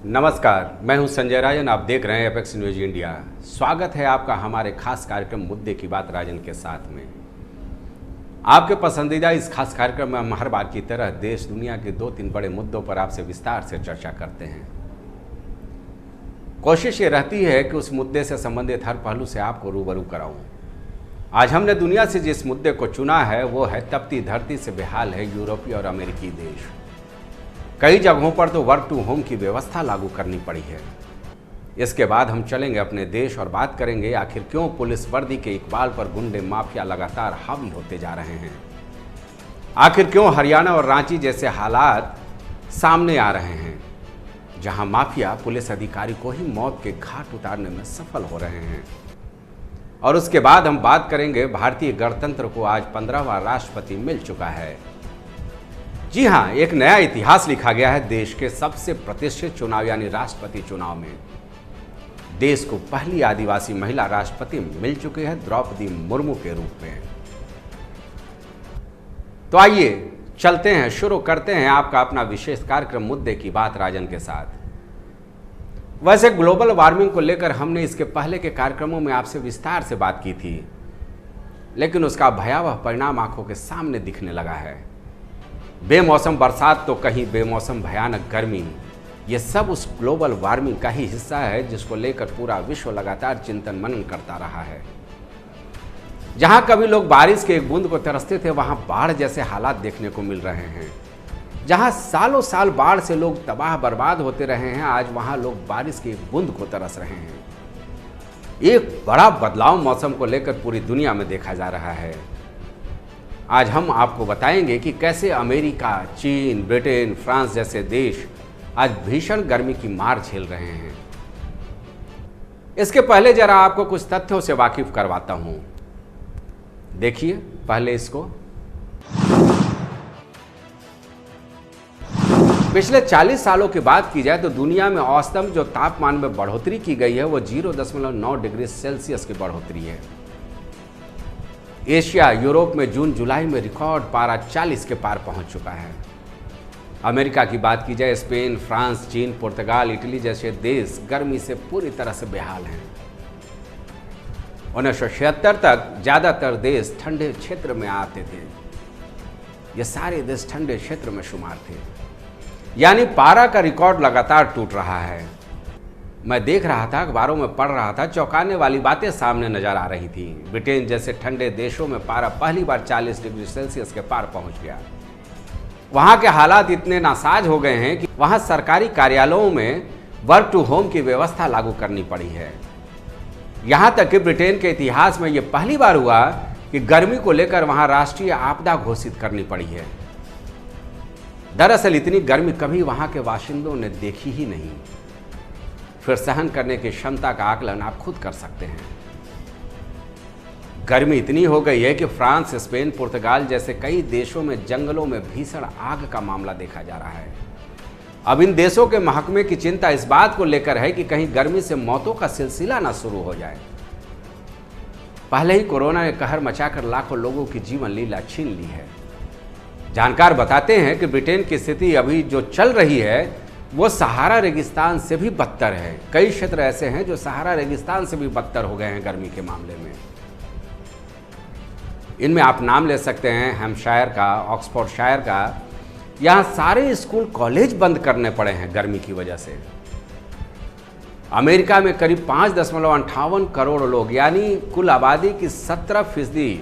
नमस्कार, मैं हूं संजय राजन। आप देख रहे हैं एपेक्स न्यूज इंडिया। स्वागत है आपका हमारे खास कार्यक्रम मुद्दे की बात राजन के साथ में। आपके पसंदीदा इस खास कार्यक्रम में हम हर बार की तरह देश दुनिया के 2-3 बड़े मुद्दों पर आपसे विस्तार से चर्चा करते हैं। कोशिश ये रहती है कि उस मुद्दे से संबंधित हर पहलू से आपको रूबरू कराऊं। आज हमने दुनिया से जिस मुद्दे को चुना है वो है तपती धरती से बेहाल है यूरोपीय और अमेरिकी देश। कई जगहों पर तो वर्क टू होम की व्यवस्था लागू करनी पड़ी है। इसके बाद हम चलेंगे अपने देश और बात करेंगे आखिर क्यों पुलिस वर्दी के इकबाल पर गुंडे माफिया लगातार हावी होते जा रहे हैं। आखिर क्यों हरियाणा और रांची जैसे हालात सामने आ रहे हैं जहां माफिया पुलिस अधिकारी को ही मौत के घाट उतारने में सफल हो रहे हैं। और उसके बाद हम बात करेंगे भारतीय गणतंत्र को आज 15वां राष्ट्रपति मिल चुका है। जी हां, एक नया इतिहास लिखा गया है देश के सबसे प्रतिष्ठित चुनाव यानी राष्ट्रपति चुनाव में। देश को पहली आदिवासी महिला राष्ट्रपति मिल चुकी है द्रौपदी मुर्मू के रूप में। तो आइए चलते हैं, शुरू करते हैं आपका अपना विशेष कार्यक्रम मुद्दे की बात राजन के साथ। वैसे ग्लोबल वार्मिंग को लेकर हमने इसके पहले के कार्यक्रमों में आपसे विस्तार से बात की थी, लेकिन उसका भयावह परिणाम आंखों के सामने दिखने लगा है। बेमौसम बरसात तो कहीं बेमौसम भयानक गर्मी, ये सब उस ग्लोबल वार्मिंग का ही हिस्सा है जिसको लेकर पूरा विश्व लगातार चिंतन मनन करता रहा है। जहां कभी लोग बारिश के एक बूंद को तरसते थे वहां बाढ़ जैसे हालात देखने को मिल रहे हैं। जहां सालों साल बाढ़ से लोग तबाह बर्बाद होते रहे हैं, आज वहां लोग बारिश की एक बूंद को तरस रहे हैं। एक बड़ा बदलाव मौसम को लेकर पूरी दुनिया में देखा जा रहा है। आज हम आपको बताएंगे कि कैसे अमेरिका, चीन, ब्रिटेन, फ्रांस जैसे देश आज भीषण गर्मी की मार झेल रहे हैं। इसके पहले जरा आपको कुछ तथ्यों से वाकिफ करवाता हूं। देखिए पहले इसको। पिछले 40 सालों की बात की जाए तो दुनिया में औसतन जो तापमान में बढ़ोतरी की गई है वो 0.9 डिग्री सेल्सियस की बढ़ोतरी है। एशिया, यूरोप में जून जुलाई में रिकॉर्ड पारा 40 के पार पहुंच चुका है। अमेरिका की बात की जाए, स्पेन, फ्रांस, चीन, पुर्तगाल, इटली जैसे देश गर्मी से पूरी तरह से बेहाल हैं। 1976 तक ज़्यादातर देश ठंडे क्षेत्र में आते थे। ये सारे देश ठंडे क्षेत्र में शुमार थे, यानी पारा का रिकॉर्ड लगातार टूट रहा है। मैं देख रहा था, अखबारों में पढ़ रहा था, चौंकाने वाली बातें सामने नजर आ रही थी। ब्रिटेन जैसे ठंडे देशों में पारा पहली बार 40 डिग्री सेल्सियस के पार पहुंच गया। वहां के हालात इतने नासाज हो गए हैं कि वहां सरकारी कार्यालयों में वर्क टू होम की व्यवस्था लागू करनी पड़ी है। यहां तक कि ब्रिटेन के इतिहास में यह पहली बार हुआ कि गर्मी को लेकर वहां राष्ट्रीय आपदा घोषित करनी पड़ी है। दरअसल इतनी गर्मी कभी वहां के बाशिंदों ने देखी ही नहीं। फिर सहन करने की क्षमता का आकलन आप खुद कर सकते हैं। गर्मी इतनी हो गई है कि फ्रांस, स्पेन, पुर्तगाल जैसे कई देशों में जंगलों में भीषण आग का मामला देखा जा रहा है। अब इन देशों के महकमे की चिंता इस बात को लेकर है कि कहीं गर्मी से मौतों का सिलसिला ना शुरू हो जाए। पहले ही कोरोना ने कहर मचाकर लाखों लोगों की जीवन लीला छीन ली है। जानकार बताते हैं कि ब्रिटेन की स्थिति अभी जो चल रही है वो सहारा रेगिस्तान से भी बदतर है। कई क्षेत्र ऐसे हैं जो सहारा रेगिस्तान से भी बदतर हो गए हैं गर्मी के मामले में। इनमें आप नाम ले सकते हैं हैम्पशायर का, ऑक्सफोर्डशायर का। यहाँ सारे स्कूल कॉलेज बंद करने पड़े हैं गर्मी की वजह से। अमेरिका में करीब 5.58 करोड़ लोग यानी कुल आबादी की 17%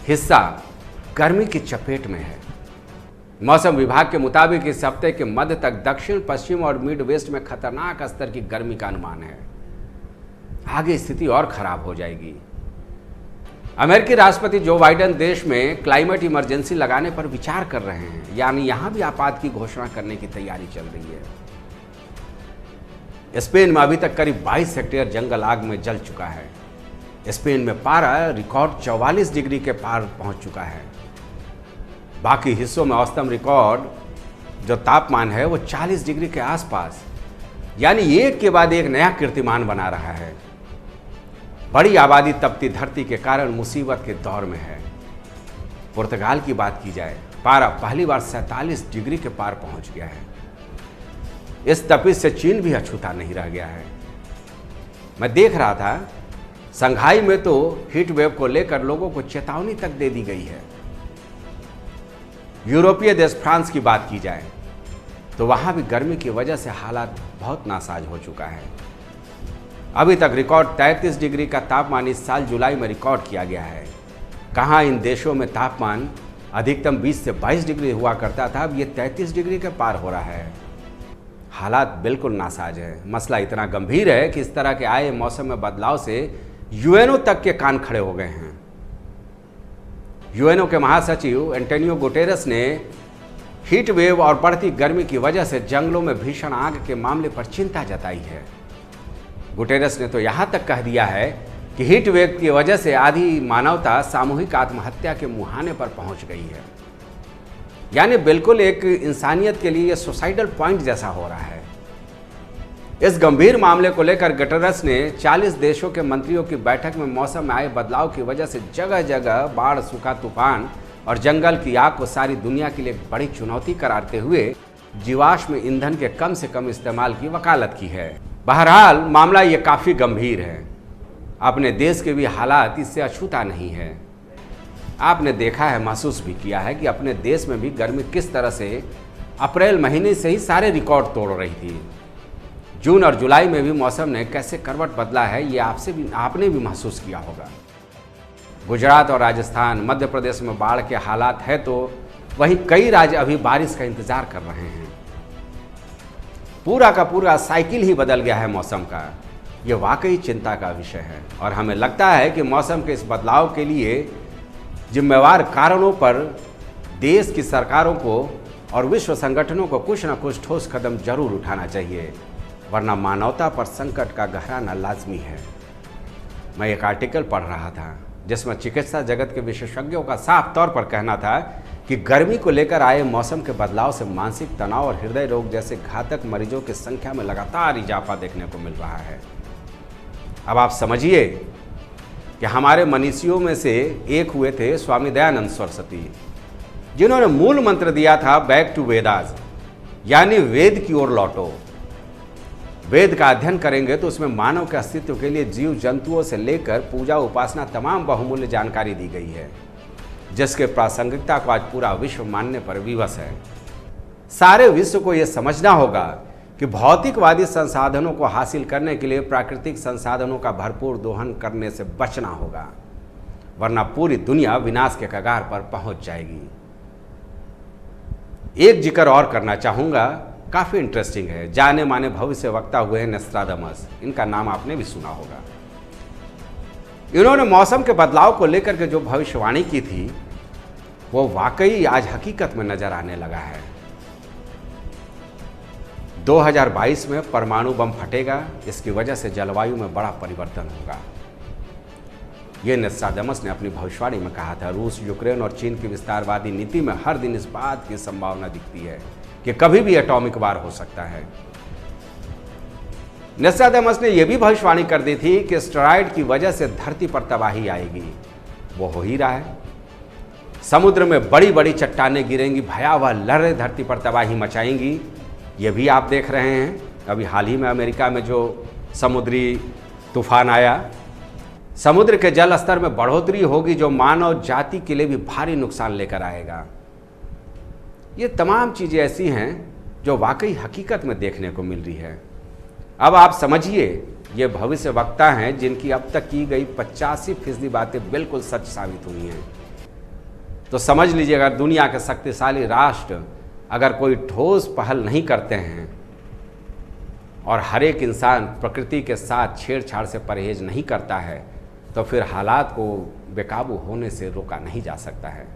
हिस्सा गर्मी की चपेट में है। मौसम विभाग के मुताबिक इस हफ्ते के मध्य तक दक्षिण पश्चिम और मिड वेस्ट में खतरनाक स्तर की गर्मी का अनुमान है। आगे स्थिति और खराब हो जाएगी। अमेरिकी राष्ट्रपति जो बाइडेन देश में क्लाइमेट इमरजेंसी लगाने पर विचार कर रहे हैं, यानी यहां भी आपात की घोषणा करने की तैयारी चल रही है। स्पेन में अभी तक करीब 22 हेक्टेयर जंगल आग में जल चुका है। स्पेन में पारा रिकॉर्ड 44 डिग्री के पार पहुंच चुका है। बाकी हिस्सों में औसतन रिकॉर्ड जो तापमान है वो 40 डिग्री के आसपास, यानी एक के बाद एक नया कीर्तिमान बना रहा है। बड़ी आबादी तपती धरती के कारण मुसीबत के दौर में है। पुर्तगाल की बात की जाए, पारा पहली बार 47 डिग्री के पार पहुंच गया है। इस तपिश से चीन भी अछूता नहीं रह गया है। मैं देख रहा था संघाई में तो हीट वेव को लेकर लोगों को चेतावनी तक दे दी गई है। यूरोपीय देश फ्रांस की बात की जाए तो वहां भी गर्मी की वजह से हालात बहुत नासाज हो चुका है। अभी तक रिकॉर्ड 33 डिग्री का तापमान इस साल जुलाई में रिकॉर्ड किया गया है। कहां इन देशों में तापमान अधिकतम 20 से 22 डिग्री हुआ करता था, अब ये 33 डिग्री के पार हो रहा है। हालात बिल्कुल नासाज है। मसला इतना गंभीर है कि इस तरह के आए मौसम में बदलाव से यूएनओ तक के कान खड़े हो गए हैं। यूएनओ के महासचिव एंटोनियो गुटेरेस ने हीट वेव और बढ़ती गर्मी की वजह से जंगलों में भीषण आग के मामले पर चिंता जताई है। गुटेरेस ने तो यहां तक कह दिया है कि हीट वेव की वजह से आधी मानवता सामूहिक आत्महत्या के मुहाने पर पहुंच गई है। यानी बिल्कुल एक इंसानियत के लिए सुसाइडल पॉइंट जैसा हो रहा है। इस गंभीर मामले को लेकर गुटेरेस ने 40 देशों के मंत्रियों की बैठक में मौसम में आए बदलाव की वजह से जगह जगह बाढ़, सूखा, तूफान और जंगल की आग को सारी दुनिया के लिए एक बड़ी चुनौती करारते हुए जीवाश्म ईंधन के कम से कम इस्तेमाल की वकालत की है। बहरहाल मामला ये काफ़ी गंभीर है। अपने देश के भी हालात इससे अछूता नहीं है। आपने देखा है, महसूस भी किया है कि अपने देश में भी गर्मी किस तरह से अप्रैल महीने से ही सारे रिकॉर्ड तोड़ रही थी। जून और जुलाई में भी मौसम ने कैसे करवट बदला है ये आपने भी महसूस किया होगा। गुजरात और राजस्थान, मध्य प्रदेश में बाढ़ के हालात है तो वहीं कई राज्य अभी बारिश का इंतजार कर रहे हैं। पूरा का पूरा साइकिल ही बदल गया है मौसम का। ये वाकई चिंता का विषय है और हमें लगता है कि मौसम के इस बदलाव के लिए जिम्मेवार कारणों पर देश की सरकारों को और विश्व संगठनों को कुछ न कुछ ठोस कदम जरूर उठाना चाहिए, वरना मानवता पर संकट का गहराना लाजमी है। मैं एक आर्टिकल पढ़ रहा था जिसमें चिकित्सा जगत के विशेषज्ञों का साफ तौर पर कहना था कि गर्मी को लेकर आए मौसम के बदलाव से मानसिक तनाव और हृदय रोग जैसे घातक मरीजों की संख्या में लगातार इजाफा देखने को मिल रहा है। अब आप समझिए कि हमारे मनीषियों में से एक हुए थे स्वामी दयानंद सरस्वती, जिन्होंने मूल मंत्र दिया था बैक टू वेदास, यानी वेद की ओर लौटो। वेद का अध्ययन करेंगे तो उसमें मानव के अस्तित्व के लिए जीव जंतुओं से लेकर पूजा उपासना तमाम बहुमूल्य जानकारी दी गई है, जिसके प्रासंगिकता को आज पूरा विश्व मानने पर विवश है। सारे विश्व को यह समझना होगा कि भौतिकवादी संसाधनों को हासिल करने के लिए प्राकृतिक संसाधनों का भरपूर दोहन करने से बचना होगा, वरना पूरी दुनिया विनाश के कगार पर पहुंच जाएगी। एक जिक्र और करना चाहूंगा, काफी इंटरेस्टिंग है। जाने माने भविष्य वक्ता हुए हैं नोस्ट्राडामस, इनका नाम आपने भी सुना होगा। इन्होंने मौसम के बदलाव को लेकर के जो भविष्यवाणी की थी वो वाकई आज हकीकत में नजर आने लगा है। 2022 में परमाणु बम फटेगा, इसकी वजह से जलवायु में बड़ा परिवर्तन होगा। ये नोस्ट्राडामस ने अपनी भविष्यवाणी में कहा था। रूस, यूक्रेन और चीन की विस्तारवादी नीति में हर दिन इस बात की संभावना दिखती है कि कभी भी एटॉमिक वार हो सकता है। नोस्ट्राडामस ने यह भी भविष्यवाणी कर दी थी कि एस्टेरॉयड की वजह से धरती पर तबाही आएगी। वो हो ही रहा है। समुद्र में बड़ी बड़ी चट्टानें गिरेंगी, भयावह लहरें धरती पर तबाही मचाएंगी। ये भी आप देख रहे हैं। अभी हाल ही में अमेरिका में जो समुद्री तूफान आया, समुद्र के जल स्तर में बढ़ोतरी होगी जो मानव जाति के लिए भी भारी नुकसान लेकर आएगा। ये तमाम चीज़ें ऐसी हैं जो वाकई हकीकत में देखने को मिल रही है। अब आप समझिए, ये भविष्य वक्ता हैं जिनकी अब तक की गई 85% बातें बिल्कुल सच साबित हुई हैं। तो समझ लीजिए, अगर दुनिया के शक्तिशाली राष्ट्र अगर कोई ठोस पहल नहीं करते हैं और हर एक इंसान प्रकृति के साथ छेड़छाड़ से परहेज नहीं करता है, तो फिर हालात को बेकाबू होने से रोका नहीं जा सकता है।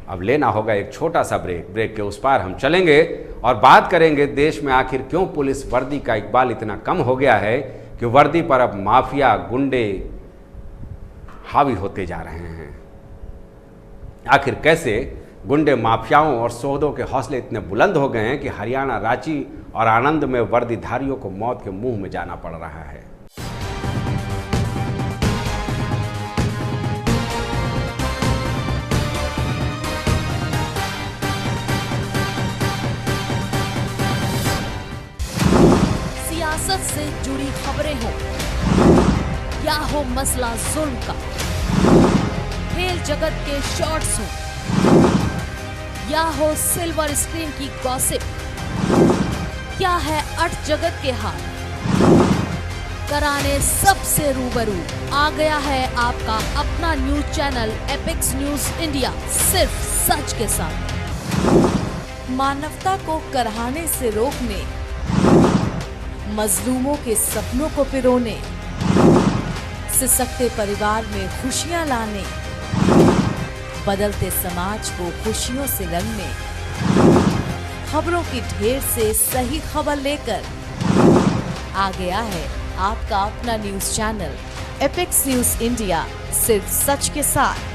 अब लेना होगा एक छोटा सा ब्रेक के उस पार हम चलेंगे और बात करेंगे देश में आखिर क्यों पुलिस वर्दी का इकबाल इतना कम हो गया है कि वर्दी पर अब माफिया, गुंडे हावी होते जा रहे हैं। आखिर कैसे गुंडे, माफियाओं और सोहदों के हौसले इतने बुलंद हो गए हैं कि हरियाणा, रांची और आनंद में वर्दीधारियों को मौत के मुंह में जाना पड़ रहा है। समाज से जुड़ी खबरें हो या हो मसला जुल्म का, खेल जगत के शॉर्ट्स हो या हो सिल्वर स्क्रीन की गॉसिप, क्या है अट जगत के हाल, कराने सबसे रूबरू आ गया है आपका अपना news channel Epics news India, सिर्फ सच के साथ। मानवता को कराहने से रोकने, मजलूमों के सपनों को पिरोने, सिसकते परिवार में खुशियां लाने, बदलते समाज को खुशियों से रंगने, खबरों की ढेर से सही खबर लेकर आ गया है आपका अपना news channel Epics news India, सिर्फ सच के साथ।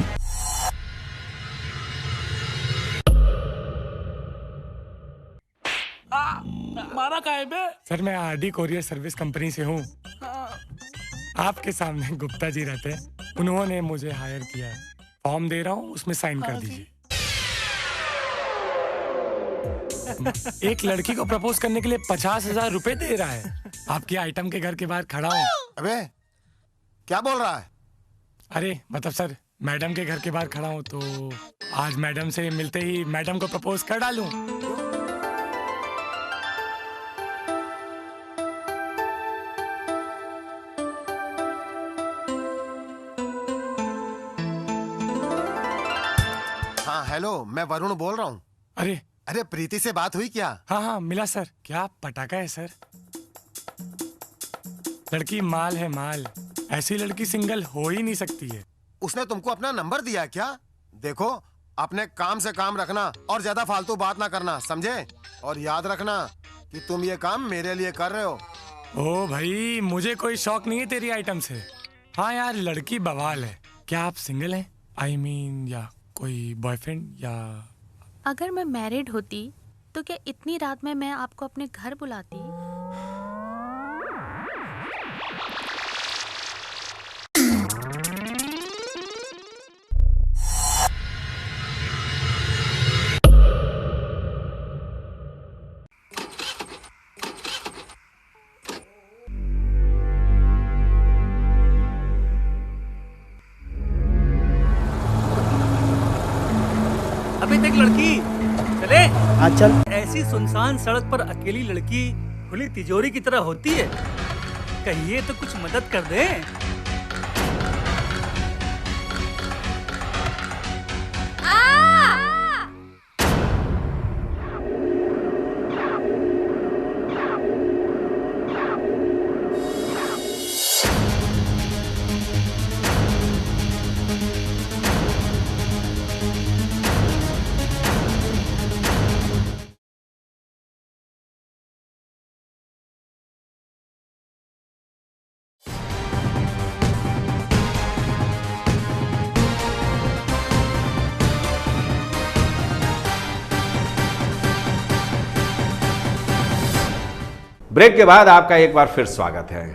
मारा का है बे? सर मैं आरडी कोरियर सर्विस कंपनी से हूँ। आपके सामने गुप्ता जी रहते हैं, उन्होंने मुझे हायर किया है। फॉर्म दे रहा हूँ, उसमें साइन कर दीजिए। एक लड़की को प्रपोज करने के लिए 50,000 रुपए दे रहा है। आपके आइटम के घर के बाहर खड़ा हूँ। अबे क्या बोल रहा है? अरे मतलब सर, मैडम के घर के बाहर खड़ा हूँ, तो आज मैडम से मिलते ही मैडम को प्रपोज कर डालूं। हाँ हेलो, मैं वरुण बोल रहा हूँ। अरे प्रीति से बात हुई क्या? हाँ मिला सर। क्या पटाखा है सर। लड़की माल है माल, ऐसी लड़की सिंगल हो ही नहीं सकती है। उसने तुमको अपना नंबर दिया क्या? देखो, अपने काम से काम रखना और ज्यादा फालतू बात ना करना, समझे? और याद रखना कि तुम ये काम मेरे लिए कर रहे हो। ओ भाई, मुझे कोई शौक नहीं है तेरी आइटम से। हाँ यार, लड़की बवाल है। क्या आप सिंगल हैं? I mean, या कोई बॉयफ्रेंड या? अगर मैं मैरिड होती तो क्या इतनी रात में मैं आपको अपने घर बुलाती? अबे देख लड़की, चले। हाँ चल। ऐसी सुनसान सड़क पर अकेली लड़की खुली तिजोरी की तरह होती है। कहिए तो कुछ मदद कर दे। ब्रेक के बाद आपका एक बार फिर स्वागत है।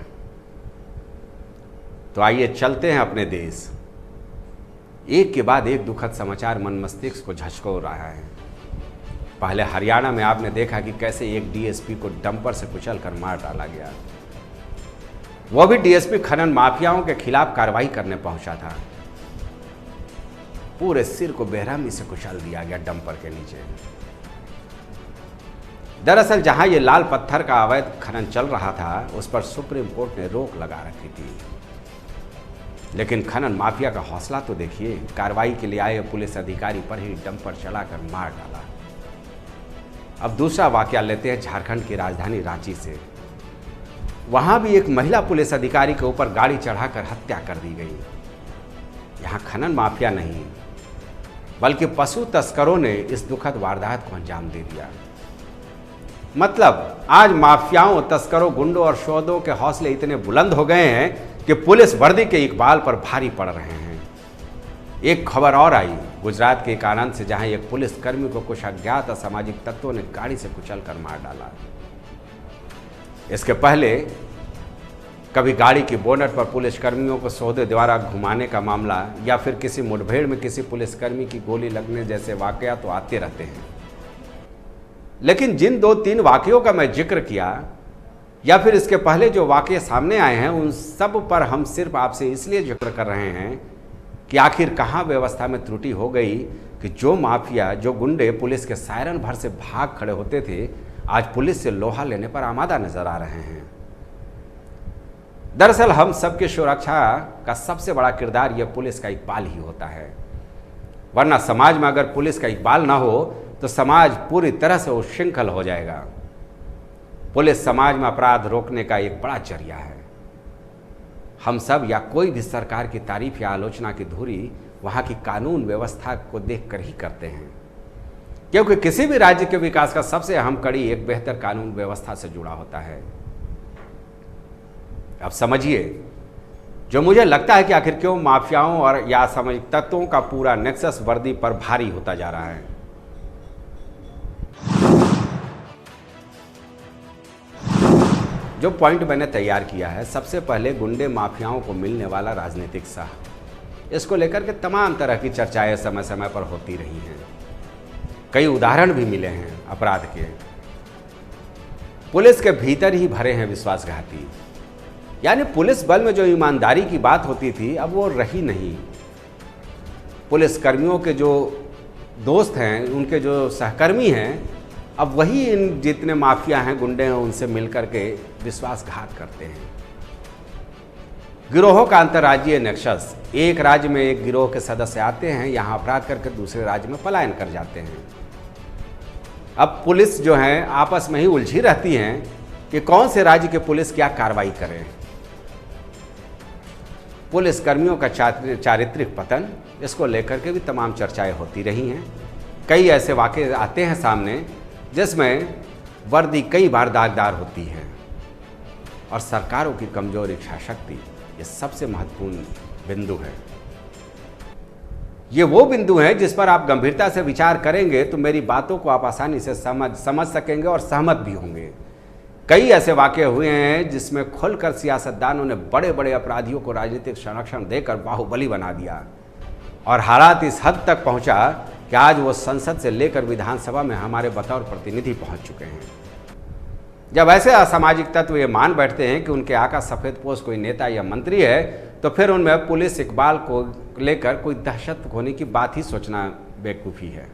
तो आइए चलते हैं अपने देश। एक के बाद एक दुखद समाचार मन मस्तिष्क को झकझोर रहा है। पहले हरियाणा में आपने देखा कि कैसे एक डीएसपी को डंपर से कुचलकर मार डाला गया। वो भी डीएसपी खनन माफियाओं के खिलाफ कार्रवाई करने पहुंचा था। पूरे सिर को बेरहमी से कुचल दिया गया डंपर के नीचे। दरअसल जहां ये लाल पत्थर का अवैध खनन चल रहा था, उस पर सुप्रीम कोर्ट ने रोक लगा रखी थी। लेकिन खनन माफिया का हौसला तो देखिए, कार्रवाई के लिए आए पुलिस अधिकारी पर ही डंपर चलाकर मार डाला। अब दूसरा वाकया लेते हैं झारखंड की राजधानी रांची से। वहां भी एक महिला पुलिस अधिकारी के ऊपर गाड़ी चढ़ाकर हत्या कर दी गई। यहां खनन माफिया नहीं, बल्कि पशु तस्करों ने इस दुखद वारदात को अंजाम दे दिया। मतलब आज माफियाओं, तस्करों, गुंडों और शोधों के हौसले इतने बुलंद हो गए हैं कि पुलिस वर्दी के इकबाल पर भारी पड़ रहे हैं। एक खबर और आई गुजरात के एक आनंद से, जहां एक पुलिस कर्मी को कुछ अज्ञात असामाजिक तत्वों ने गाड़ी से कुचलकर मार डाला। इसके पहले कभी गाड़ी की बोनट पर पुलिस कर्मियों को सौदे द्वारा घुमाने का मामला या फिर किसी मुठभेड़ में किसी पुलिसकर्मी की गोली लगने जैसे वाकया तो आते रहते हैं। लेकिन जिन 2-3 वाकयों का मैं जिक्र किया, या फिर इसके पहले जो वाकये सामने आए हैं उन सब पर हम सिर्फ आपसे इसलिए जिक्र कर रहे हैं कि आखिर कहाँ व्यवस्था में त्रुटि हो गई कि जो माफिया, जो गुंडे पुलिस के सायरन भर से भाग खड़े होते थे, आज पुलिस से लोहा लेने पर आमादा नजर आ रहे हैं। दरअसल हम सबकी सुरक्षा का सबसे बड़ा किरदार यह पुलिस का इकबाल ही होता है, वरना समाज में अगर पुलिस का इकबाल ना हो तो समाज पूरी तरह से उच्छृंखल हो जाएगा। पुलिस समाज में अपराध रोकने का एक बड़ा जरिया है। हम सब या कोई भी सरकार की तारीफ या आलोचना की धुरी वहाँ की कानून व्यवस्था को देखकर ही करते हैं, क्योंकि किसी भी राज्य के विकास का सबसे अहम कड़ी एक बेहतर कानून व्यवस्था से जुड़ा होता है। अब समझिए, जो मुझे लगता है कि आखिर क्यों माफियाओं और या असामाजिक तत्वों का पूरा नेक्सस वर्दी पर भारी होता जा रहा है। जो पॉइंट मैंने तैयार किया है, सबसे पहले गुंडे माफियाओं को मिलने वाला राजनीतिक साह, इसको लेकर के तमाम तरह की चर्चाएं समय समय पर होती रही हैं। कई उदाहरण भी मिले हैं अपराध के। पुलिस के भीतर ही भरे हैं विश्वासघाती, यानी पुलिस बल में जो ईमानदारी की बात होती थी अब वो रही नहीं। पुलिस कर्मियों के जो दोस्त हैं, उनके जो सहकर्मी हैं, अब वही इन जितने माफिया हैं, गुंडे हैं, उनसे मिलकर के विश्वासघात करते हैं। गिरोहों का अंतर्राज्यीय नेक्सस, एक राज्य में एक गिरोह के सदस्य आते हैं, यहाँ अपराध करके दूसरे राज्य में पलायन कर जाते हैं। अब पुलिस जो है आपस में ही उलझी रहती हैं कि कौन से राज्य की पुलिस क्या कार्रवाई करे। पुलिस कर्मियों का चारित्रिक पतन, इसको लेकर के भी तमाम चर्चाएं होती रही हैं। कई ऐसे वाक़े आते हैं सामने जिसमें वर्दी कई बार दागदार होती है, और सरकारों की कमजोर इच्छा शक्ति ये सबसे महत्वपूर्ण बिंदु है। ये वो बिंदु है जिस पर आप गंभीरता से विचार करेंगे तो मेरी बातों को आप आसानी से समझ सकेंगे और सहमत भी होंगे। कई ऐसे वाक़े हुए हैं जिसमें खुलकर सियासतदानों ने बड़े बड़े अपराधियों को राजनीतिक संरक्षण देकर बाहुबली बना दिया, और हालात इस हद तक पहुंचा कि आज वो संसद से लेकर विधानसभा में हमारे बतौर प्रतिनिधि पहुंच चुके हैं। जब ऐसे असामाजिक तत्व ये मान बैठते हैं कि उनके आका सफ़ेदपोश कोई नेता या मंत्री है, तो फिर उनमें पुलिस इकबाल को लेकर कोई दहशत होने की बात ही सोचना बेवकूफ़ी है।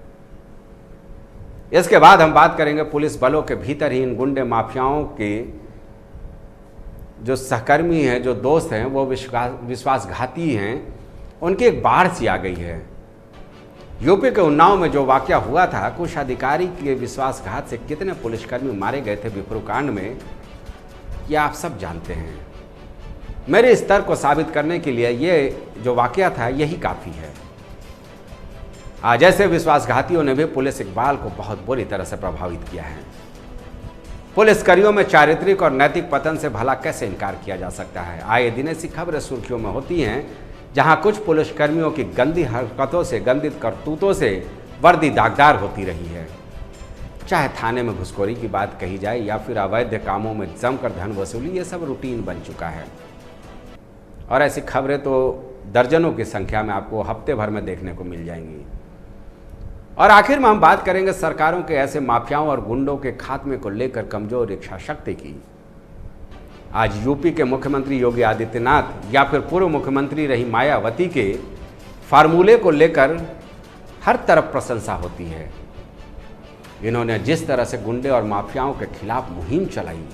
इसके बाद हम बात करेंगे पुलिस बलों के भीतर ही इन गुंडे माफियाओं के जो सहकर्मी हैं, जो दोस्त हैं, वो विश्वासघाती हैं, उनकी एक बाढ़ सी आ गई है। यूपी के उन्नाव में जो वाकया हुआ था, कुछ अधिकारी के विश्वासघात से कितने पुलिसकर्मी मारे गए थे विप्रोकांड में, ये आप सब जानते हैं। मेरे इस तर्क को साबित करने के लिए ये जो वाकया था यही काफ़ी है। आज ऐसे विश्वासघातियों ने भी पुलिस इकबाल को बहुत बुरी तरह से प्रभावित किया है। पुलिसकर्मियों में चारित्रिक और नैतिक पतन से भला कैसे इनकार किया जा सकता है। आए दिन ऐसी खबरें सुर्खियों में होती हैं जहां कुछ पुलिसकर्मियों की गंदी हरकतों से, गंदी करतूतों से वर्दी दागदार होती रही है। चाहे थाने में घुसखोरी की बात कही जाए या फिर अवैध कामों में जमकर धन वसूली, ये सब रूटीन बन चुका है। और ऐसी खबरें तो दर्जनों की संख्या में आपको हफ्ते भर में देखने को मिल जाएंगी। और आखिर में हम बात करेंगे सरकारों के ऐसे माफियाओं और गुंडों के खात्मे को लेकर कमजोर इच्छा शक्ति की। आज यूपी के मुख्यमंत्री योगी आदित्यनाथ या फिर पूर्व मुख्यमंत्री रही मायावती के फार्मूले को लेकर हर तरफ प्रशंसा होती है। इन्होंने जिस तरह से गुंडे और माफियाओं के खिलाफ मुहिम चलाई,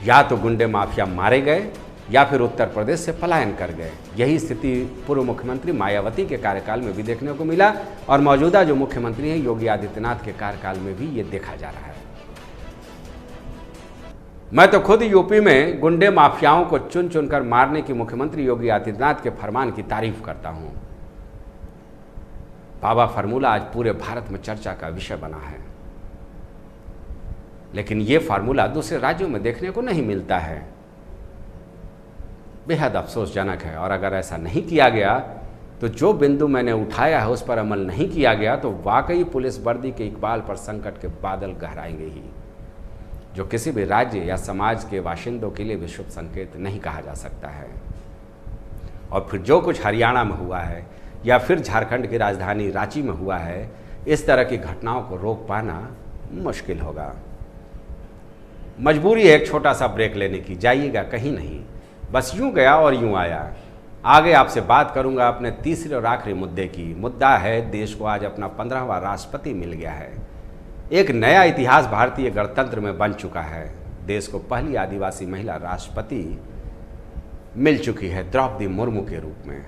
या तो गुंडे माफिया मारे गए या फिर उत्तर प्रदेश से पलायन कर गए। यही स्थिति पूर्व मुख्यमंत्री मायावती के कार्यकाल में भी देखने को मिला, और मौजूदा जो मुख्यमंत्री हैं योगी आदित्यनाथ के कार्यकाल में भी ये देखा जा रहा है। मैं तो खुद यूपी में गुंडे माफियाओं को चुन चुनकर मारने की मुख्यमंत्री योगी आदित्यनाथ के फरमान की तारीफ करता हूं। बाबा फार्मूला आज पूरे भारत में चर्चा का विषय बना है, लेकिन यह फार्मूला दूसरे राज्यों में देखने को नहीं मिलता है। बेहद अफसोसजनक है। और अगर ऐसा नहीं किया गया तो जो बिंदु मैंने उठाया है उस पर अमल नहीं किया गया तो वाकई पुलिस वर्दी के इकबाल पर संकट के बादल गहराएंगे ही, जो किसी भी राज्य या समाज के बाशिंदों के लिए भी शुभ संकेत नहीं कहा जा सकता है। और फिर जो कुछ हरियाणा में हुआ है या फिर झारखंड की राजधानी रांची में हुआ है, इस तरह की घटनाओं को रोक पाना मुश्किल होगा। मजबूरी है एक छोटा सा ब्रेक लेने की, जाइएगा कहीं नहीं, बस यूं गया और यूं आया। आगे आपसे बात करूंगा अपने तीसरे और आखिरी मुद्दे की। मुद्दा है देश को आज अपना 15वां राष्ट्रपति मिल गया है। एक नया इतिहास भारतीय गणतंत्र में बन चुका है। देश को पहली आदिवासी महिला राष्ट्रपति मिल चुकी है द्रौपदी मुर्मू के रूप में।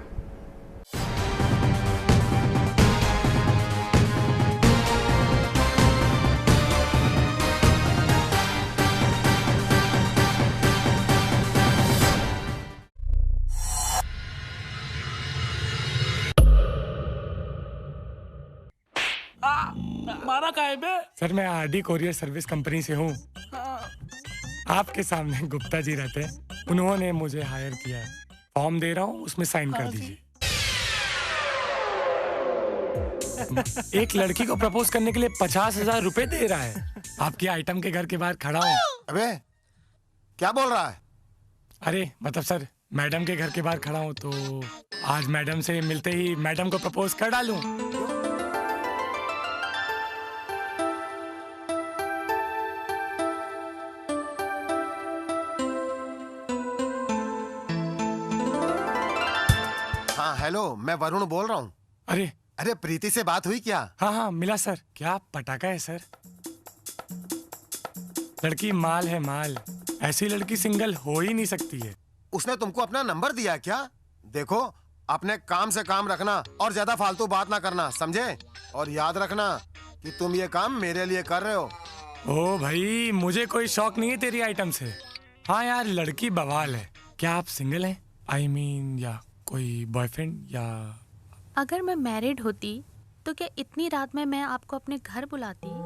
मारा का है बे? सर मैं आरडी कोरियर सर्विस कंपनी से हूँ। आपके सामने गुप्ता जी रहते हैं, उन्होंने मुझे हायर किया है। फॉर्म दे रहा हूँ, उसमें साइन कर दीजिए। एक लड़की को प्रपोज करने के लिए 50,000 रुपए दे रहा है। आपकी आइटम के घर के बाहर खड़ा हूँ। अबे क्या बोल रहा है? अरे मतलब सर, मैडम के घर के बाहर खड़ा हूँ तो आज मैडम से मिलते ही मैडम को प्रपोज कर डालूं। हाँ हेलो, मैं वरुण बोल रहा हूँ। अरे अरे प्रीति से बात हुई क्या? हाँ हाँ मिला सर। क्या पटाखा है सर? लड़की माल है माल, ऐसी लड़की सिंगल हो ही नहीं सकती है। उसने तुमको अपना नंबर दिया क्या? देखो अपने काम से काम रखना और ज्यादा फालतू बात ना करना, समझे? और याद रखना कि तुम ये काम मेरे लिए कर रहे हो। ओ भाई, मुझे कोई शौक नहीं है तेरी आइटम से। हाँ यार, लड़की बवाल है। क्या आप सिंगल हैं? I mean, या कोई बॉयफ्रेंड या? अगर मैं मैरिड होती तो क्या इतनी रात में मैं आपको अपने घर बुलाती?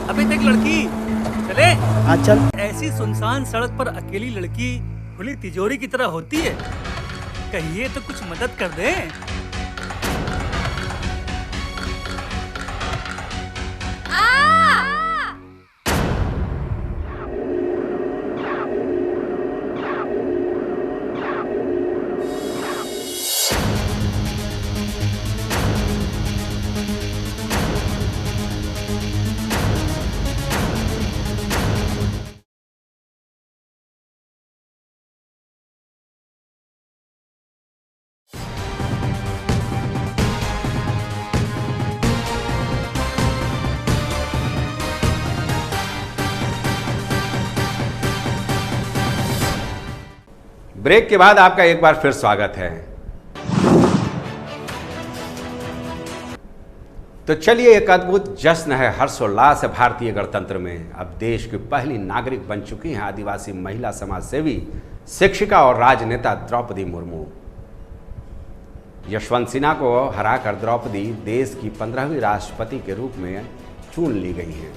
अबे देख लड़की, चले। हाँ चल। ऐसी सुनसान सड़क पर अकेली लड़की खुली तिजोरी की तरह होती है। कहिए तो कुछ मदद कर दे। ब्रेक के बाद आपका एक बार फिर स्वागत है। तो चलिए, एक अद्भुत जश्न है, हर्षोल्लास है भारतीय गणतंत्र में। अब देश की पहली नागरिक बन चुकी हैं आदिवासी महिला समाज सेवी, शिक्षिका और राजनेता द्रौपदी मुर्मू। यशवंत सिन्हा को हराकर द्रौपदी देश की 15वीं राष्ट्रपति के रूप में चुन ली गई हैं।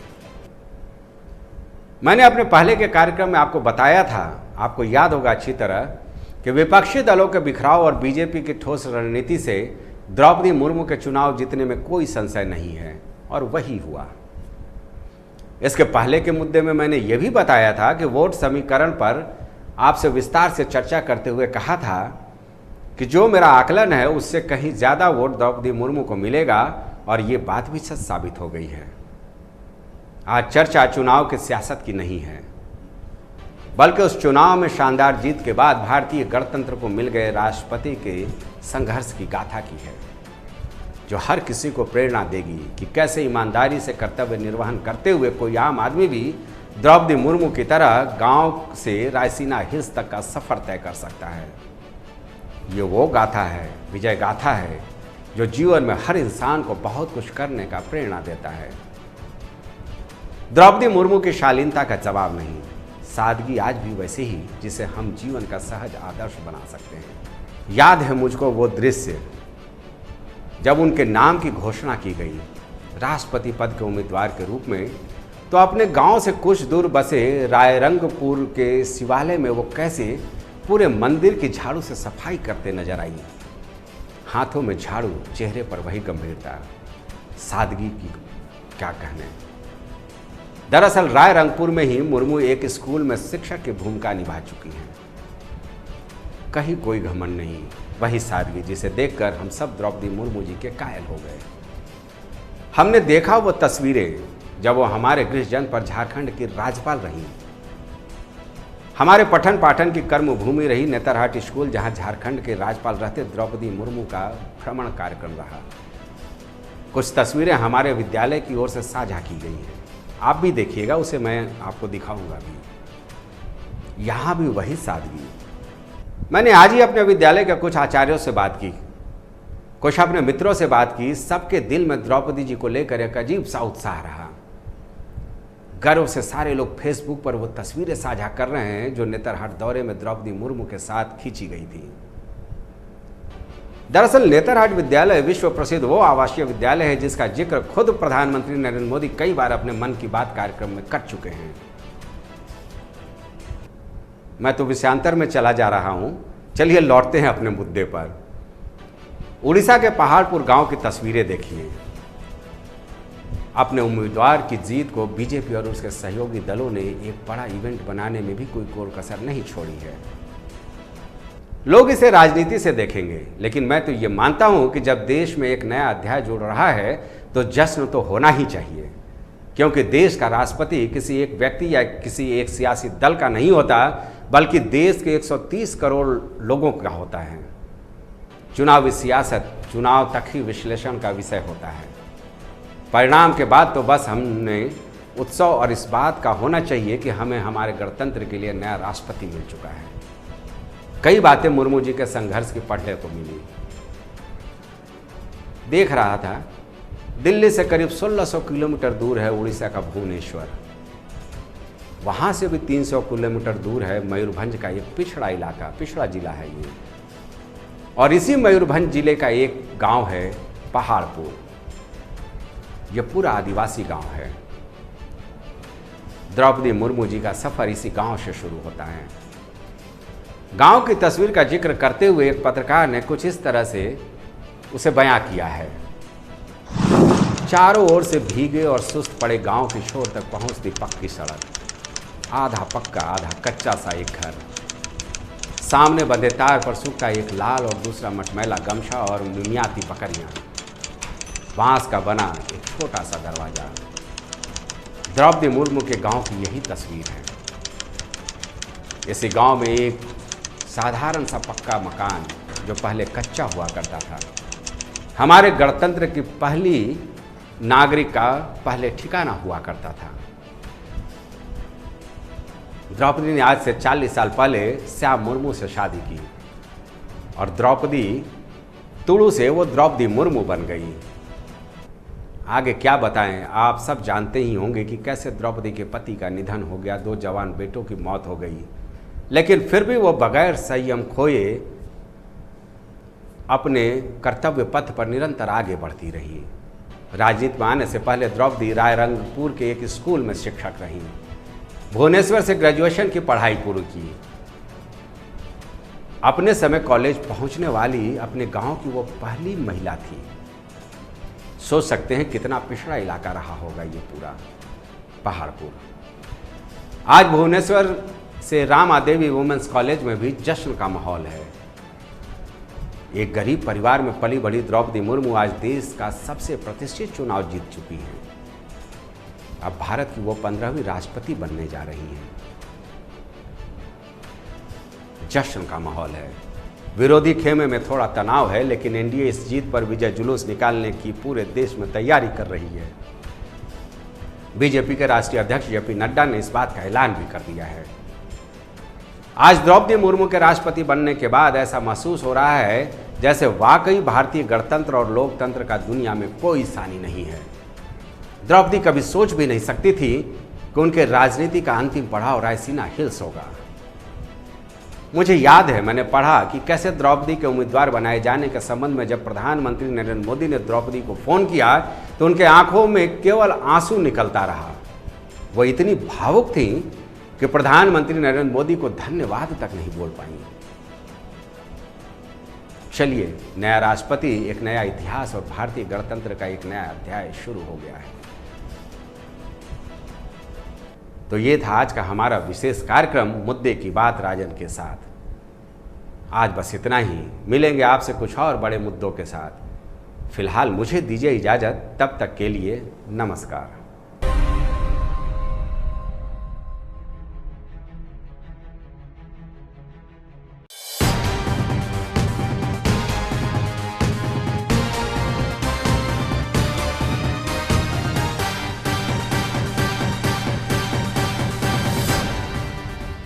मैंने अपने पहले के कार्यक्रम में आपको बताया था, आपको याद होगा अच्छी तरह, कि विपक्षी दलों के बिखराव और बीजेपी की ठोस रणनीति से द्रौपदी मुर्मू के चुनाव जीतने में कोई संशय नहीं है, और वही हुआ। इसके पहले के मुद्दे में मैंने यह भी बताया था कि वोट समीकरण पर आपसे विस्तार से चर्चा करते हुए कहा था कि जो मेरा आकलन है उससे कहीं ज़्यादा वोट द्रौपदी मुर्मू को मिलेगा, और ये बात भी सच साबित हो गई है। आज चर्चा चुनाव की सियासत की नहीं है, बल्कि उस चुनाव में शानदार जीत के बाद भारतीय गणतंत्र को मिल गए राष्ट्रपति के संघर्ष की गाथा की है, जो हर किसी को प्रेरणा देगी कि कैसे ईमानदारी से कर्तव्य निर्वहन करते हुए कोई आम आदमी भी द्रौपदी मुर्मू की तरह गांव से रायसीना हिल्स तक का सफर तय कर सकता है। ये वो गाथा है, विजय गाथा है, जो जीवन में हर इंसान को बहुत कुछ करने का प्रेरणा देता है। द्रौपदी मुर्मू की शालीनता का जवाब नहीं, सादगी आज भी वैसे ही जिसे हम जीवन का सहज आदर्श बना सकते हैं। याद है मुझको वो दृश्य जब उनके नाम की घोषणा की गई राष्ट्रपति पद के उम्मीदवार के रूप में, तो अपने गांव से कुछ दूर बसे रायरंगपुर के शिवालय में वो कैसे पूरे मंदिर की झाड़ू से सफाई करते नजर आई। हाथों में झाड़ू, चेहरे पर वही गंभीरता, सादगी की क्या कहने। दरअसल रायरंगपुर में ही मुर्मू एक स्कूल में शिक्षक की भूमिका निभा चुकी हैं। कहीं कोई घमंड नहीं, वही सादगी जिसे देखकर हम सब द्रौपदी मुर्मू जी के कायल हो गए। हमने देखा वो तस्वीरें जब वो हमारे गृह जनपद झारखंड की राज्यपाल रही, हमारे पठन पाठन की कर्मभूमि रही नेतरहाट स्कूल, जहां झारखंड के राज्यपाल रहते द्रौपदी मुर्मू का भ्रमण कार्यक्रम रहा। कुछ तस्वीरें हमारे विद्यालय की ओर से साझा की गई हैं, आप भी देखिएगा, उसे मैं आपको दिखाऊंगा भी। यहाँ भी वही सादगी। मैंने आज ही अपने विद्यालय के कुछ आचार्यों से बात की, कुछ अपने मित्रों से बात की। सबके दिल में द्रौपदी जी को लेकर एक अजीब सा उत्साह रहा। गर्व से सारे लोग फेसबुक पर वो तस्वीरें साझा कर रहे हैं जो नेतरहाट दौरे में द्रौपदी मुर्मू के साथ खींची गई थी। दरअसल नेतरहाट विद्यालय विश्व प्रसिद्ध वो आवासीय विद्यालय है जिसका जिक्र खुद प्रधानमंत्री नरेंद्र मोदी कई बार अपने मन की बात कार्यक्रम में कर चुके हैं। मैं तो विषयांतर में चला जा रहा हूं, चलिए लौटते हैं अपने मुद्दे पर। उड़ीसा के पहाड़पुर गांव की तस्वीरें देखिए। अपने उम्मीदवार की जीत को बीजेपी और उसके सहयोगी दलों ने एक बड़ा इवेंट बनाने में भी कोई कोर कसर नहीं छोड़ी है। लोग इसे राजनीति से देखेंगे, लेकिन मैं तो ये मानता हूं कि जब देश में एक नया अध्याय जुड़ रहा है तो जश्न तो होना ही चाहिए, क्योंकि देश का राष्ट्रपति किसी एक व्यक्ति या किसी एक सियासी दल का नहीं होता, बल्कि देश के 130 करोड़ लोगों का होता है। चुनावी सियासत चुनाव तक ही विश्लेषण का विषय होता है। परिणाम के बाद तो बस हमने उत्सव और इस बात का होना चाहिए कि हमें हमारे गणतंत्र के लिए नया राष्ट्रपति मिल चुका है। कई बातें मुर्मू जी के संघर्ष की पढ़ने को मिली। देख रहा था, दिल्ली से करीब 1600 किलोमीटर दूर है उड़ीसा का भुवनेश्वर। वहां से भी 300 किलोमीटर दूर है मयूरभंज का एक पिछड़ा इलाका, पिछड़ा जिला है ये। और इसी मयूरभंज जिले का एक गांव है पहाड़पुर। यह पूरा आदिवासी गांव है। द्रौपदी मुर्मू जी का सफर इसी गांव से शुरू होता है। गांव की तस्वीर का जिक्र करते हुए एक पत्रकार ने कुछ इस तरह से उसे बयां किया है। चारों ओर से भीगे और सुस्त पड़े गांव की छोर तक पहुंचती पक्की सड़क, आधा पक्का आधा कच्चा सा एक घर, सामने बंधे तार पर सूखा एक लाल और दूसरा मटमैला गमछा और निमियाती बकरियां, बांस का बना एक छोटा सा दरवाजा। द्रौपदी मुर्मू के गांव की यही तस्वीर है। इसी गांव में एक साधारण सा पक्का मकान जो पहले कच्चा हुआ करता था, हमारे गणतंत्र की पहली नागरिक का पहले ठिकाना हुआ करता था। द्रौपदी ने आज से 40 साल पहले श्याम मुर्मू से शादी की और द्रौपदी तुड़ू से वो द्रौपदी मुर्मू बन गई। आगे क्या बताएं, आप सब जानते ही होंगे कि कैसे द्रौपदी के पति का निधन हो गया, 2 जवान बेटों की मौत हो गई, लेकिन फिर भी वो बगैर संयम खोए अपने कर्तव्य पथ पर निरंतर आगे बढ़ती रही। राजनीति में आने से पहले द्रौपदी रायरंगपुर के एक स्कूल में शिक्षक रही। भुवनेश्वर से ग्रेजुएशन की पढ़ाई पूरी की। अपने समय कॉलेज पहुंचने वाली अपने गांव की वो पहली महिला थी। सोच सकते हैं कितना पिछड़ा इलाका रहा होगा ये पूरा पहाड़पुर। आज भुवनेश्वर से रामा देवी वुमेन्स कॉलेज में भी जश्न का माहौल है। एक गरीब परिवार में पली बड़ी द्रौपदी मुर्मू आज देश का सबसे प्रतिष्ठित चुनाव जीत चुकी हैं। अब भारत की वो 15वीं राष्ट्रपति बनने जा रही हैं। जश्न का माहौल है। विरोधी खेमे में थोड़ा तनाव है, लेकिन एनडीए इस जीत पर विजय जुलूस निकालने की पूरे देश में तैयारी कर रही है। बीजेपी के राष्ट्रीय अध्यक्ष जेपी नड्डा ने इस बात का ऐलान भी कर दिया है। आज द्रौपदी मुर्मू के राष्ट्रपति बनने के बाद ऐसा महसूस हो रहा है जैसे वाकई भारतीय गणतंत्र और लोकतंत्र का दुनिया में कोई सानी नहीं है। द्रौपदी कभी सोच भी नहीं सकती थी कि उनके राजनीति का अंतिम पड़ाव रायसीना हिल्स होगा। मुझे याद है, मैंने पढ़ा कि कैसे द्रौपदी के उम्मीदवार बनाए जाने के संबंध में जब प्रधानमंत्री नरेंद्र मोदी ने द्रौपदी को फोन किया तो उनके आंखों में केवल आंसू निकलता रहा। वो इतनी भावुक थी कि प्रधानमंत्री नरेंद्र मोदी को धन्यवाद तक नहीं बोल पाई। चलिए, नया राष्ट्रपति, एक नया इतिहास और भारतीय गणतंत्र का एक नया अध्याय शुरू हो गया है। तो ये था आज का हमारा विशेष कार्यक्रम मुद्दे की बात राजन के साथ। आज बस इतना ही, मिलेंगे आपसे कुछ और बड़े मुद्दों के साथ। फिलहाल मुझे दीजिए इजाजत, तब तक के लिए नमस्कार।